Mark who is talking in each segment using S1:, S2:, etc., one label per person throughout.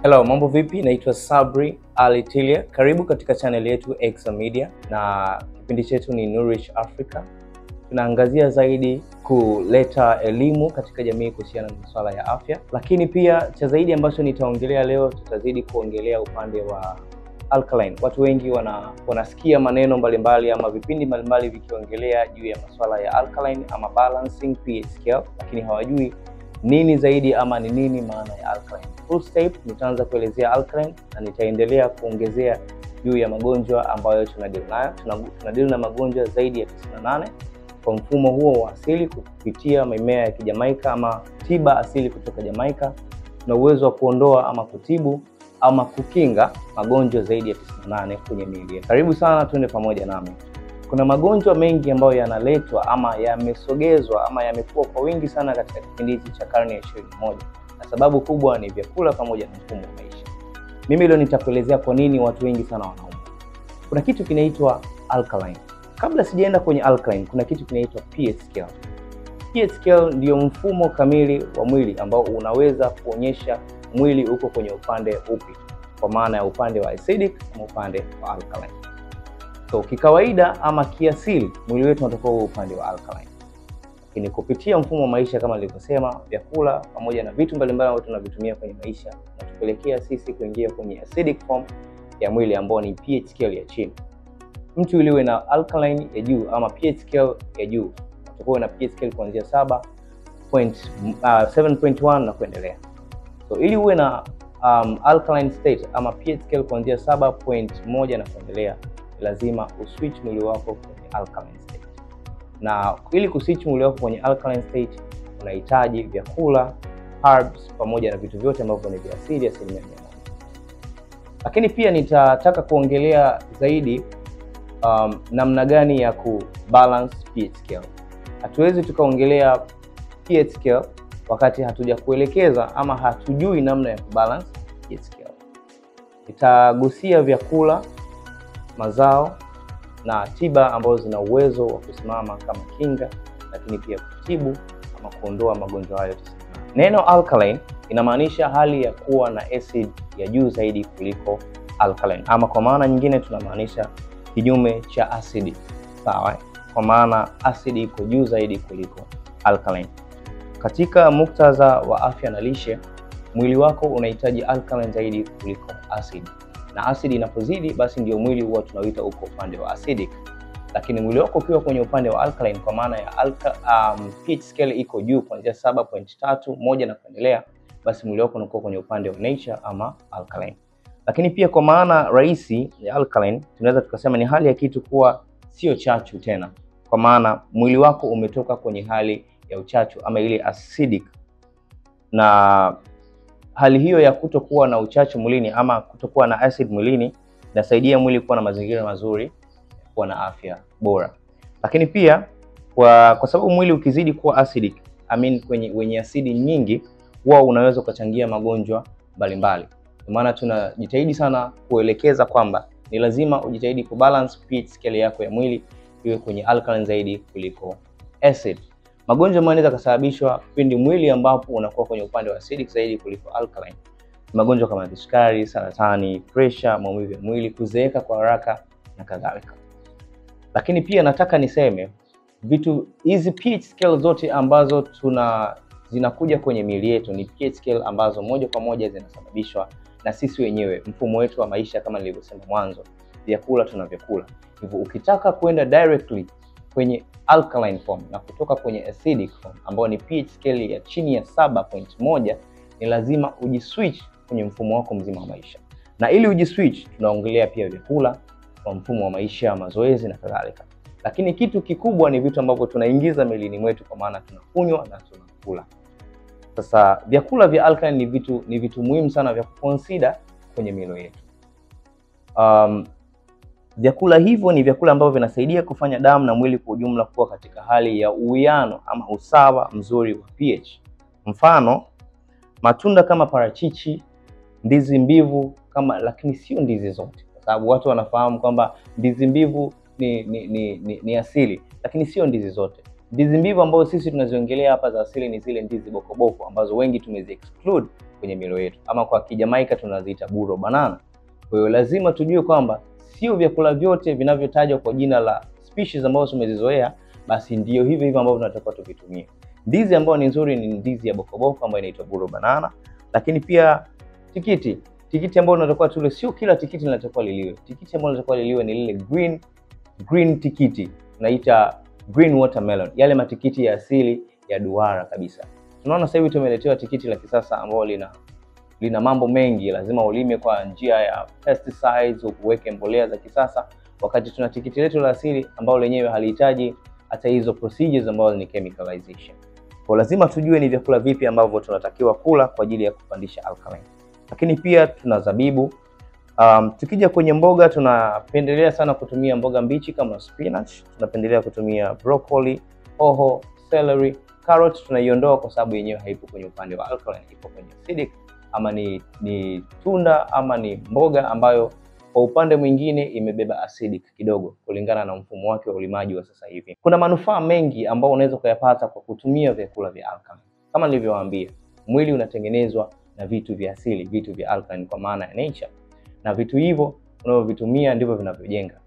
S1: Hello, mambo vipi? Naitwa Sabri Ali Tilia. Karibu katika channel yetu Exa Media na kipindi chetu ni Nourish Africa. Tunaangazia zaidi kuleta elimu katika jamii kuhusiana na masuala ya afya. Lakini pia cha zaidi ambacho nitaongelea leo, tutazidi kuongelea upande wa alkaline. Watu wengi wanasikia maneno mbalimbali ama vipindi mbalimbali vikiongelea juu ya masuala ya alkaline ama balancing pH scale, lakini hawajui nini zaidi ama ni nini maana ya alkaline. Full step nitaanza kuelezea alkaline na nitaendelea kuongezea juu ya magonjwa ambayo tunadeal nayo. Tunadeal na magonjwa zaidi ya 98 kwa mfumo huo wa asili kupitia mimea ya Kijamaika ama tiba asili kutoka Jamaika. Tuna uwezo wa kuondoa ama kutibu ama kukinga magonjwa zaidi ya 98 kwenye miili yetu. Karibu sana, twende pamoja nami. Kuna magonjwa mengi ambayo yanaletwa ama yamesogezwa ama yamekuwa kwa wingi sana katika kipindi hiki cha karne ya 21. Na sababu kubwa ni vyakula pamoja na mfumo wa maisha. Mimi leo nitakuelezea kwa nini watu wengi sana wanaumwa. Kuna kitu kinaitwa alkaline. Kabla sijaenda kwenye alkaline, kuna kitu kinaitwa pH scale. pH scale ndio mfumo kamili wa mwili ambao unaweza kuonyesha mwili uko kwenye upande upi, kwa maana ya upande wa acidic ama upande wa alkaline. So kikawaida ama kiasili mwili wetu unatakiwa uwe upande wa alkaline. Lakini kupitia mfumo wa maisha kama nilivyosema, vyakula pamoja na vitu mbalimbali ambavyo tunavitumia kwenye maisha natupelekea sisi kuingia kwenye acidic form ya mwili ambao ni pH scale ya chini. Mtu ili uwe na alkaline ya juu ama pH scale ya juu, utakuwa na pH scale kuanzia 7.1 na kuendelea. So ili uwe na alkaline state ama pH scale kuanzia 7.1 na kuendelea, lazima uswitch mwili wako kwenye alkaline state. Na ili kuswitch mwili wako kwenye alkaline state, unahitaji vyakula, herbs pamoja na vitu vyote ambavyo ni vya asili 100%. Lakini pia nitataka kuongelea zaidi namna gani ya kubalance pH scale. Hatuwezi tukaongelea pH scale wakati hatuja kuelekeza ama hatujui namna ya kubalance pH scale. Nitagusia vyakula, mazao na tiba ambazo zina uwezo wa kusimama kama kinga, lakini pia kutibu ama kuondoa magonjwa hayo. Neno alkaline inamaanisha hali ya kuwa na acid ya juu zaidi kuliko alkaline, ama kwa maana nyingine tunamaanisha kinyume cha asidi. Sawa? Kwa maana asidi iko juu zaidi kuliko alkaline. Katika muktadha wa afya na lishe, mwili wako unahitaji alkaline zaidi kuliko acid. Na acid inapozidi, basi ndio mwili huwa tunauita uko upande wa acidic. Lakini mwili wako ukiwa kwenye upande wa alkaline, kwa maana ya pH scale iko juu kuanzia 7.31 na kuendelea, basi mwili wako unakuwa kwenye upande wa nature ama alkaline. Lakini pia kwa maana rahisi ya alkaline, tunaweza tukasema ni hali ya kitu kuwa sio chachu tena. Kwa maana mwili wako umetoka kwenye hali ya uchachu ama ile acidic, na hali hiyo ya kutokuwa na uchachu mwilini ama kutokuwa na acid mwilini inasaidia mwili kuwa na mazingira mazuri, kuwa na afya bora. Lakini pia kwa sababu mwili ukizidi kuwa acidic, wenye asidi nyingi, huwa unaweza ukachangia magonjwa mbalimbali. Kwa maana tunajitahidi sana kuelekeza kwamba ni lazima ujitahidi kubalance pH scale yako ya mwili iwe kwenye alkaline zaidi kuliko acid. Magonjwa yanaweza kusababishwa pindi mwili ambapo unakuwa kwenye upande wa acidic zaidi kuliko alkaline. Magonjwa kama kisukari, saratani, pressure, maumivu ya mwili, kuzeeka kwa haraka na kadhalika. Lakini pia nataka niseme hizi pH scale zote ambazo zinakuja kwenye miili yetu ni pH scale ambazo moja kwa moja zinasababishwa na sisi wenyewe, mfumo wetu wa maisha kama nilivyosema mwanzo, vyakula tunavyokula. Hivyo ukitaka kwenda directly kwenye alkaline form na kutoka kwenye acidic form ambayo ni pH scale ya chini ya 7.1, ni lazima ujiswitch kwenye mfumo wako mzima wa maisha. Na ili ujiswitch, tunaongelea pia vyakula, kwa mfumo wa maisha, mazoezi na kadhalika. Lakini kitu kikubwa ni vitu ambavyo tunaingiza mwilini mwetu, kwa maana tunakunywa na tunakula. Sasa vyakula vya alkaline ni vitu muhimu sana vya kuconsider kwenye milo yetu. Vyakula hivyo ni vyakula ambavyo vinasaidia kufanya damu na mwili kwa ujumla kuwa katika hali ya uwiano ama usawa mzuri wa pH. Mfano, matunda kama parachichi, ndizi mbivu lakini sio ndizi zote. Kwa sababu watu wanafahamu kwamba ndizi mbivu ni asili, lakini sio ndizi zote. Ndizi mbivu ambazo sisi tunaziongelea hapa za asili ni zile ndizi bokoboko ambazo wengi tumezi exclude kwenye milo yetu, ama kwa Kijamaika tunaziita buro banana. Kwa hiyo lazima tujue kwamba sio vyakula vyote vinavyotajwa kwa jina la species ambazo tumezizoea basi ndio hivyo hivyo ambavyo tunatakiwa tuvitumie. Ndizi ambayo ni nzuri ni ndizi ya bokoboko ambayo inaitwa buro banana, lakini pia tikiti ambayo tunatakiwa tule, sio kila tikiti linatakiwa liliwe. Tikiti ambayo linatakiwa liliwe ni lile green tikiti, tunaita green watermelon, yale matikiti ya asili ya duara kabisa. Tunaona sasa hivi tumeletewa tikiti la kisasa ambalo lina mambo mengi, lazima ulime kwa njia ya pesticides, uweke mbolea za kisasa, wakati tuna tikiti letu la asili ambalo lenyewe halihitaji hata hizo procedures ambazo ni chemicalization. Kwa lazima tujue ni vyakula vipi ambavyo tunatakiwa kula kwa ajili ya kupandisha alkaline. Lakini pia tuna zabibu. Tukija kwenye mboga, tunapendelea sana kutumia mboga mbichi kama spinach, tunapendelea kutumia broccoli, hoho, celery, carrot tunaiondoa kwa sababu yenyewe haipo kwenye upande wa alkaline, ipo kwenye acidic, ama ni tunda ama ni mboga ambayo kwa upande mwingine imebeba acidic kidogo kulingana na mfumo wake wa ulimaji wa sasa hivi. Kuna manufaa mengi ambayo unaweza kuyapata kwa kutumia vyakula vya alkaline. Kama nilivyowaambia, mwili unatengenezwa na vitu vya asili, vitu vya alkaline kwa maana ya nature. Na vitu hivyo unavyovitumia ndivyo vinavyojenga.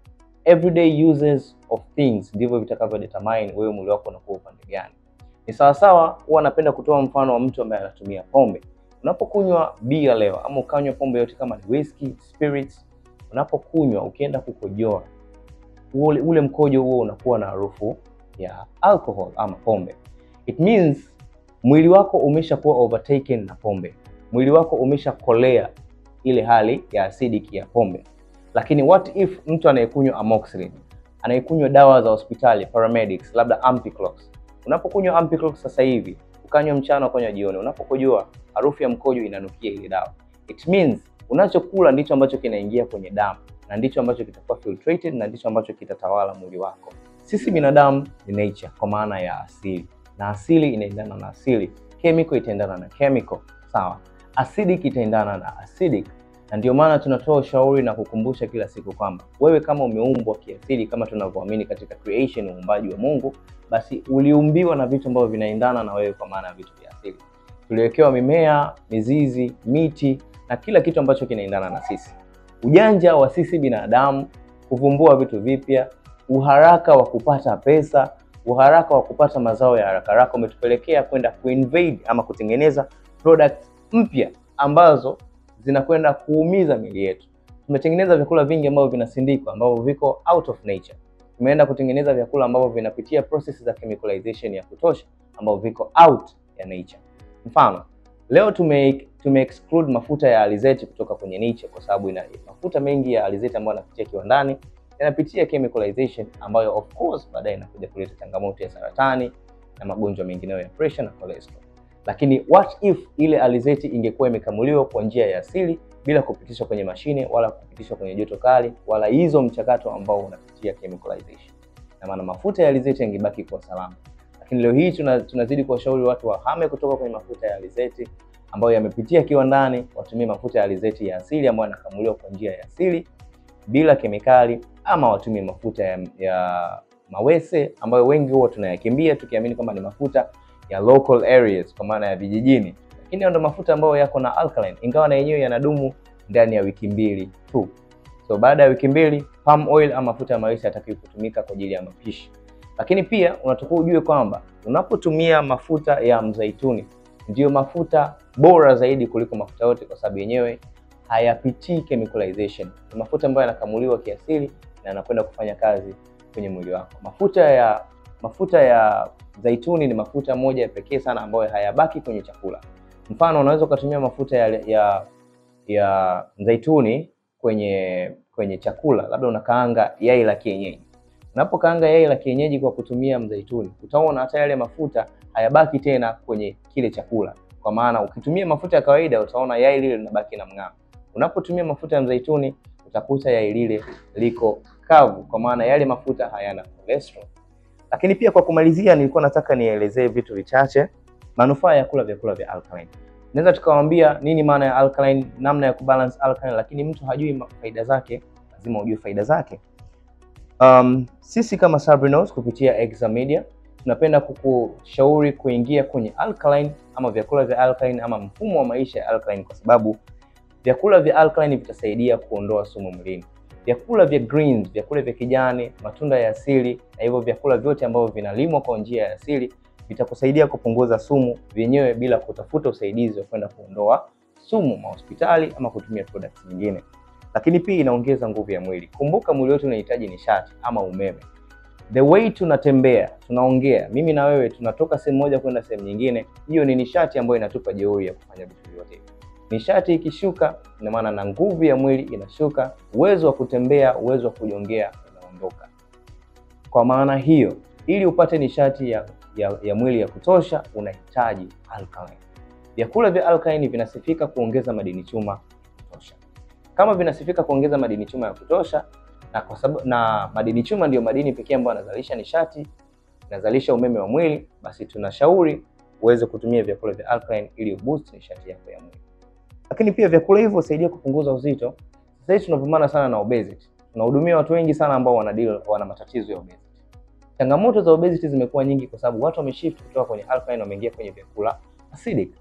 S1: Everyday uses of things ndivyo vitakavyo determine wewe mwili wako unakuwa upande gani. Ni sawa sawa, huwa napenda kutoa mfano wa mtu ambaye anatumia pombe. Unapokunywa bia leo ama ukanywa pombe yote kama ni whiskey, spirits, unapokunywa ukienda kukojoa, ule mkojo huo unakuwa na harufu ya alcohol ama pombe. It means mwili wako umeshakuwa overtaken na pombe. Mwili wako umeshakolea ile hali ya acidic ya pombe. Lakini what if mtu anayekunywa amoxicillin, anayekunywa dawa za hospitali, paramedics, labda Ampiclox. Unapokunywa Ampiclox sasa hivi, ukanywa mchana ukanywa jioni, unapokojoa harufu ya mkojo inanukia ile dawa. It means unachokula ndicho ambacho kinaingia kwenye damu na ndicho ambacho kitakuwa filtrated na ndicho ambacho kitatawala mwili wako. Sisi binadamu ni nature kwa maana ya asili, na asili inaendana na asili, chemical itaendana na chemical, sawa? Acidic itaendana na acidic. Na ndio maana tunatoa ushauri na kukumbusha kila siku kwamba wewe kama umeumbwa kiasili, kama tunavyoamini katika creation, uumbaji wa Mungu, basi uliumbiwa na vitu ambavyo vinaendana na wewe kwa maana ya vitu vya asili. Tuliwekewa mimea, mizizi, miti na kila kitu ambacho kinaendana na sisi. Ujanja wa sisi binadamu kuvumbua vitu vipya, uharaka wa kupata pesa, uharaka wa kupata mazao ya haraka haraka umetupelekea kwenda kuinvade ama kutengeneza products mpya ambazo zinakwenda kuumiza miili yetu. Tumetengeneza vyakula vingi ambavyo vinasindikwa, ambavyo viko out of nature. Tumeenda kutengeneza vyakula ambavyo vinapitia process za chemicalization ya kutosha ambavyo viko out ya nature. Mfano, leo tume exclude mafuta ya alizeti kutoka kwenye nature kwa sababu mafuta mengi ya alizeti ambayo yanapitia kiwandani yanapitia chemicalization ambayo of course baadaye inakuja kuleta changamoto ya saratani na magonjwa mengineyo ya pressure na cholesterol. Lakini what if ile alizeti ingekuwa imekamuliwa kwa njia ya asili bila kupitishwa kwenye mashine wala kupitishwa kwenye joto kali wala hizo mchakato ambao unapitia chemicalization? Na maana mafuta ya alizeti yangebaki kwa salama. Lakini leo hii tunazidi kuwashauri watu wahame kutoka kwenye mafuta ya alizeti ambayo yamepitia kiwandani, watumie mafuta ya alizeti ya asili ambayo yanakamuliwa kwa njia ya asili bila kemikali, ama watumie mafuta ya mawese ambayo wengi huwa tunayakimbia tukiamini kwamba ni mafuta ya local areas kwa maana ya vijijini. Lakini ndio mafuta ambayo yako na alkaline, ingawa na yenyewe yanadumu ndani ya wiki 2 tu. So baada ya wiki 2, palm oil ama mafuta ya mawese yatakiwa kutumika kwa ajili ya mapishi. Lakini pia unatakiwa ujue kwamba unapotumia mafuta ya mzaituni ndio mafuta bora zaidi kuliko mafuta yote kwa sababu yenyewe hayapitii chemicalization. Ni mafuta ambayo yanakamuliwa kiasili na yanakwenda kufanya kazi kwenye mwili wako. Mafuta ya zaituni ni mafuta moja pekee sana ambayo hayabaki kwenye chakula. Mfano, unaweza kutumia mafuta ya zaituni kwenye chakula, labda unakaanga yai la kienyeji. Unapokaanga yai la kienyeji kwa kutumia mzaituni, utaona hata yale mafuta hayabaki tena kwenye kile chakula. Kwa maana ukitumia mafuta ya kawaida utaona yai lile linabaki na mng'ao. Unapotumia mafuta ya mzaituni utakuta yai lile liko kavu kwa maana yale mafuta hayana cholesterol. Lakini pia kwa kumalizia, nilikuwa nataka nielezee vitu vichache manufaa ya kula vyakula vya alkaline. Naweza tukawaambia nini maana ya alkaline, namna ya kubalance alkaline, lakini mtu hajui faida zake. Lazima ujue faida zake. Sisi kama Sabrinos kupitia Examedia tunapenda kukushauri kuingia kwenye alkaline ama vyakula vya alkaline ama mfumo wa maisha ya alkaline, kwa sababu vyakula vya alkaline vitasaidia kuondoa sumu mwilini. Vyakula vya greens, vyakula vya kijani, matunda ya asili na hivyo vyakula vyote ambavyo vinalimwa kwa njia ya asili vitakusaidia kupunguza sumu vyenyewe bila kutafuta usaidizi wa kwenda kuondoa sumu hospitali ama kutumia products nyingine. Lakini pia inaongeza nguvu ya mwili. Kumbuka mwili wetu unahitaji nishati ama umeme. The way tunatembea, tunaongea, mimi na wewe tunatoka sehemu moja kwenda sehemu nyingine, hiyo ni nishati ambayo inatupa jeuri ya kufanya vitu vyote. Nishati ikishuka, ina maana na nguvu ya mwili inashuka, uwezo wa kutembea, uwezo wa kujongea unaondoka. Kwa maana hiyo, ili upate nishati ya mwili ya kutosha, unahitaji alkaline. Vyakula vya alkaline vinasifika kuongeza madini chuma ya kutosha. Kama vinasifika kuongeza madini chuma ya kutosha, na kwa sababu madini chuma ndio madini pekee ambayo yanazalisha nishati, yanazalisha umeme wa mwili, basi tunashauri uweze kutumia vyakula vya alkaline ili uboost nishati yako ya mwili. Lakini pia vyakula hivyo husaidia kupunguza uzito. Sasa hivi tunapambana sana na obesity. Tunahudumia watu wengi sana ambao wana matatizo ya obesity. Changamoto za obesity zimekuwa nyingi kwa sababu watu wameshift kutoka kwenye alkaline wameingia kwenye vyakula acidic.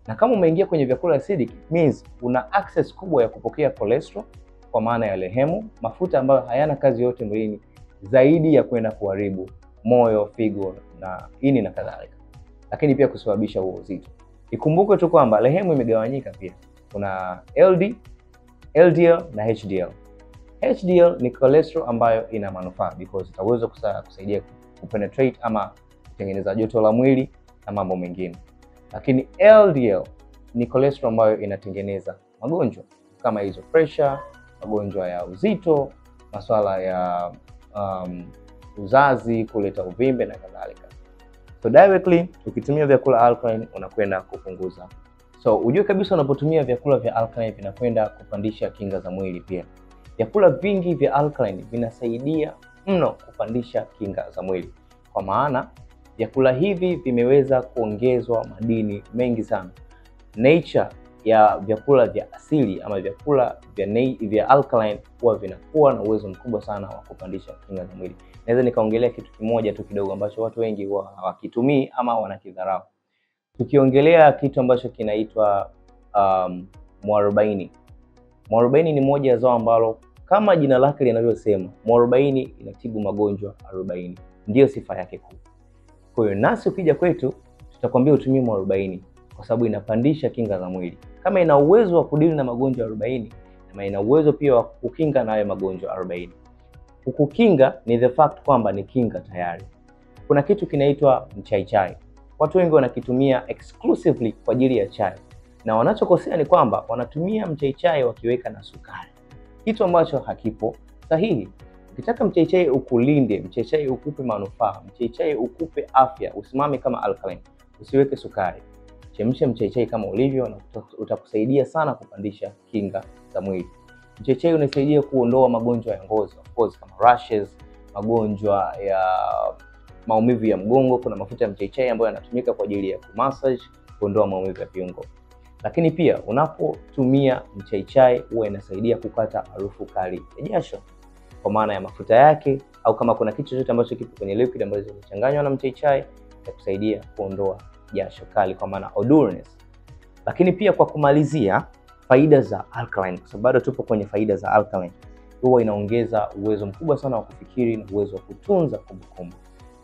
S1: Na kama umeingia kwenye vyakula acidic, means una access kubwa ya kupokea cholesterol kwa maana ya lehemu, mafuta ambayo hayana kazi yote mwilini zaidi ya kwenda kuharibu moyo, figo na ini na kadhalika. Lakini pia kusababisha uzito. Ikumbuke tu kwamba lehemu imegawanyika pia. Kuna LD, LDL na HDL. HDL ni cholesterol ambayo ina manufaa because itaweza kusaidia kupenetrate ama kutengeneza joto la mwili na mambo mengine. Lakini LDL ni cholesterol ambayo inatengeneza magonjwa kama hizo pressure, magonjwa ya uzito, masuala ya uzazi, kuleta uvimbe na kadhalika. So directly ukitumia vyakula alkaline unakwenda kupunguza. So ujue kabisa unapotumia vyakula vya alkaline vinakwenda kupandisha kinga za mwili pia. Vyakula vingi vya alkaline vinasaidia mno kupandisha kinga za mwili. Kwa maana vyakula hivi vimeweza kuongezwa madini mengi sana. Nature ya vyakula vya asili ama vyakula vya alkaline huwa vinakuwa na uwezo mkubwa sana wa kupandisha kinga za mwili. Naweza nikaongelea kitu kimoja tu kidogo ambacho watu wengi hawakitumii ama wanakidharau. Tukiongelea kitu ambacho kinaitwa mwarobaini. Mwarobaini ni moja ya zao ambalo kama jina lake linavyosema, mwarobaini inatibu magonjwa 40. Ndiyo sifa yake kuu. Kwa hiyo nasi ukija kwetu tutakwambia utumie mwarobaini kwa sababu inapandisha kinga za mwili. Kama ina uwezo wa kudili na magonjwa 40, na ina uwezo pia wa kukinga na hayo magonjwa 40. Kukukinga ni the fact kwamba ni kinga tayari. Kuna kitu kinaitwa mchaichai. Watu wengi wanakitumia exclusively kwa ajili ya chai. Na wanachokosea ni kwamba wanatumia mchaichai wakiweka na sukari. Kitu ambacho hakipo sahihi. Ukitaka mchaichai ukulinde, mchaichai ukupe manufaa, mchaichai ukupe afya, usimame kama alkaline, usiweke sukari. Chemsha mchaichai kama ulivyo na utakusaidia sana kupandisha kinga za mwili. Mchaichai unasaidia kuondoa magonjwa ya ngozi, of course kama rashes, magonjwa ya maumivu ya mgongo. Kuna mafuta ya mchaichai ambayo yanatumika kwa ajili ya kumassage, kuondoa maumivu ya viungo. Lakini pia unapotumia mchaichai huwa inasaidia kukata harufu kali ya jasho kwa maana ya mafuta yake, au kama kuna kitu chochote ambacho kipo kwenye liquid ambacho kimechanganywa na mchaichai itakusaidia kuondoa jasho kali kwa maana odoriness. Lakini pia kwa kumalizia, faida za alkaline, kwa sababu bado tupo kwenye faida za alkaline, huwa inaongeza uwezo mkubwa sana wa kufikiri na uwezo wa kutunza kumbukumbu.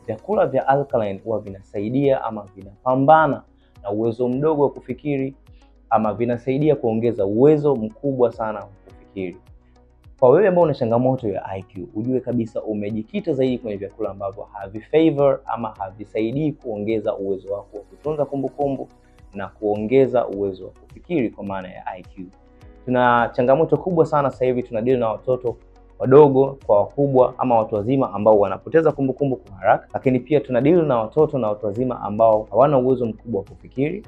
S1: Vyakula vya alkaline huwa vinasaidia ama vinapambana na uwezo mdogo wa kufikiri ama vinasaidia kuongeza uwezo mkubwa sana wa kufikiri. Kwa wewe ambao una changamoto ya IQ, ujue kabisa umejikita zaidi kwenye vyakula ambavyo havifavor ama havisaidii kuongeza uwezo wako wa kutunza kumbukumbu na kuongeza uwezo wa kufikiri kwa maana ya IQ. Tuna changamoto kubwa sana sasa hivi, tunadili na watoto wadogo kwa wakubwa ama watu wazima ambao wanapoteza kumbukumbu kwa haraka, lakini pia tunadili na watoto na watu wazima ambao hawana uwezo mkubwa wa kufikiri,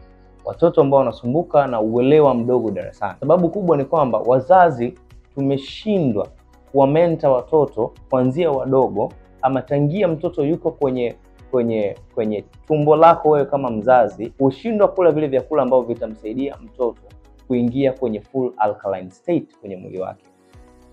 S1: watoto ambao wanasumbuka na uelewa mdogo darasani. Sababu kubwa ni kwamba wazazi tumeshindwa kuwamenta watoto kuanzia wadogo ama tangia mtoto yuko kwenye tumbo lako wewe kama mzazi, ushindwa kula vile vyakula ambavyo vitamsaidia mtoto kuingia kwenye full alkaline state kwenye mwili wake.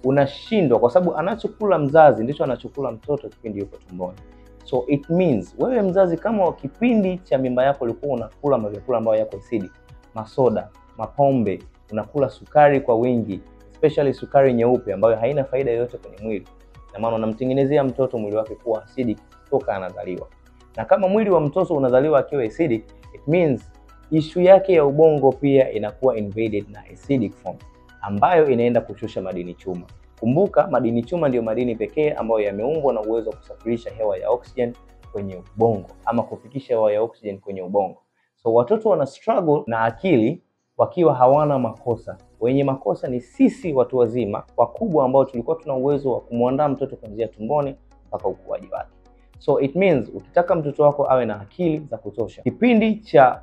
S1: Unashindwa kwa sababu anachokula mzazi ndicho anachokula mtoto kipindi yuko tumboni. So it means wewe mzazi, kama kipindi cha mimba yako ulikuwa unakula vyakula ambayo yako acidic, masoda, mapombe, unakula sukari kwa wingi, especially sukari nyeupe ambayo haina faida yoyote kwenye mwili, na maana unamtengenezea mtoto mwili wake kuwa acidic toka anazaliwa. Na kama mwili wa mtoto unazaliwa akiwa acidic, it means issue yake ya ubongo pia inakuwa invaded na acidic form, ambayo inaenda kushusha madini chuma. Kumbuka, madini chuma ndio madini pekee ambayo yameumbwa na uwezo wa kusafirisha hewa ya oxygen kwenye ubongo ama kufikisha hewa ya oxygen kwenye ubongo. So watoto wana struggle na akili wakiwa hawana makosa. Wenye makosa ni sisi watu wazima wakubwa ambao tulikuwa tuna uwezo wa kumuandaa mtoto kuanzia tumboni mpaka ukuaji wake. So it means ukitaka mtoto wako awe na akili za kutosha, kipindi cha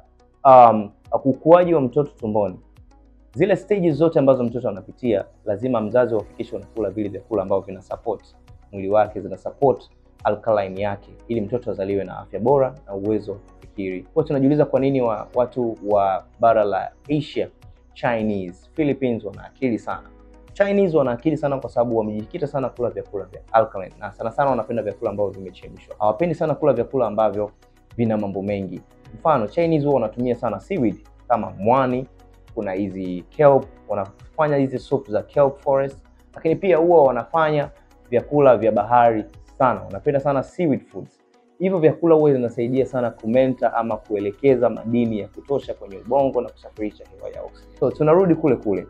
S1: ukuaji wa mtoto tumboni, zile stages zote ambazo mtoto anapitia, lazima mzazi uhakikishe unakula vile vyakula ambavyo vina support mwili wake, zina support alkaline yake, ili mtoto azaliwe na afya bora na uwezo wa kufikiri. Kwa tunajiuliza kwa nini watu wa bara la Asia, Chinese, Philippines wana akili sana. Chinese wana akili sana kwa sababu wamejikita sana kula vyakula vya alkaline, na sana sana wanapenda vyakula ambavyo vimechemshwa. Hawapendi sana kula vyakula ambavyo vina mambo mengi. Mfano, Chinese wao wanatumia sana seaweed kama mwani, kuna hizi kelp, wanafanya hizi soup za kelp forest, lakini pia huwa wanafanya vyakula vya bahari sana. Wanapenda sana seaweed foods. Hivyo vyakula huwa vinasaidia sana kumenta ama kuelekeza madini ya kutosha kwenye ubongo na kusafirisha hewa ya oxygen. So tunarudi kule.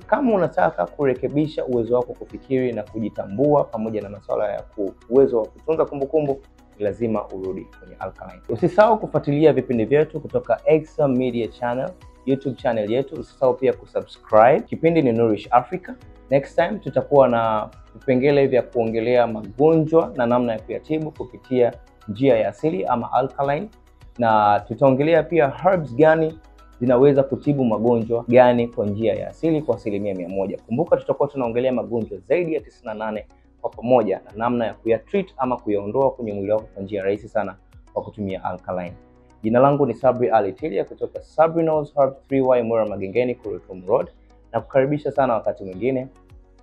S1: Kama unataka kurekebisha uwezo wako kufikiri na kujitambua pamoja na masuala ya uwezo wa kutunza kumbukumbu, lazima urudi kwenye alkaline. Usisahau kufuatilia vipindi vyetu kutoka Extra Media Channel, YouTube channel yetu. Usisahau pia kusubscribe. Kipindi ni Nourish Africa. Next time tutakuwa na vipengele vya kuongelea magonjwa na namna ya kuyatibu kupitia njia ya asili ama alkaline, na tutaongelea pia herbs gani zinaweza kutibu magonjwa gani kwa njia ya asili kwa 100%. Kumbuka, tutakuwa tunaongelea magonjwa zaidi ya 98 kwa pamoja na namna ya kuyatreat ama kuyaondoa kwenye mwili wako kwa njia rahisi sana kwa kutumia alkaline. Jina langu ni Sabri Ali Tilia kutoka Sabri Knows Herbs 3Y Mwera Magengeni, Kurutum Road, na kukaribisha sana wakati mwingine.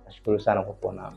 S1: Nashukuru sana kwa kuwa nami.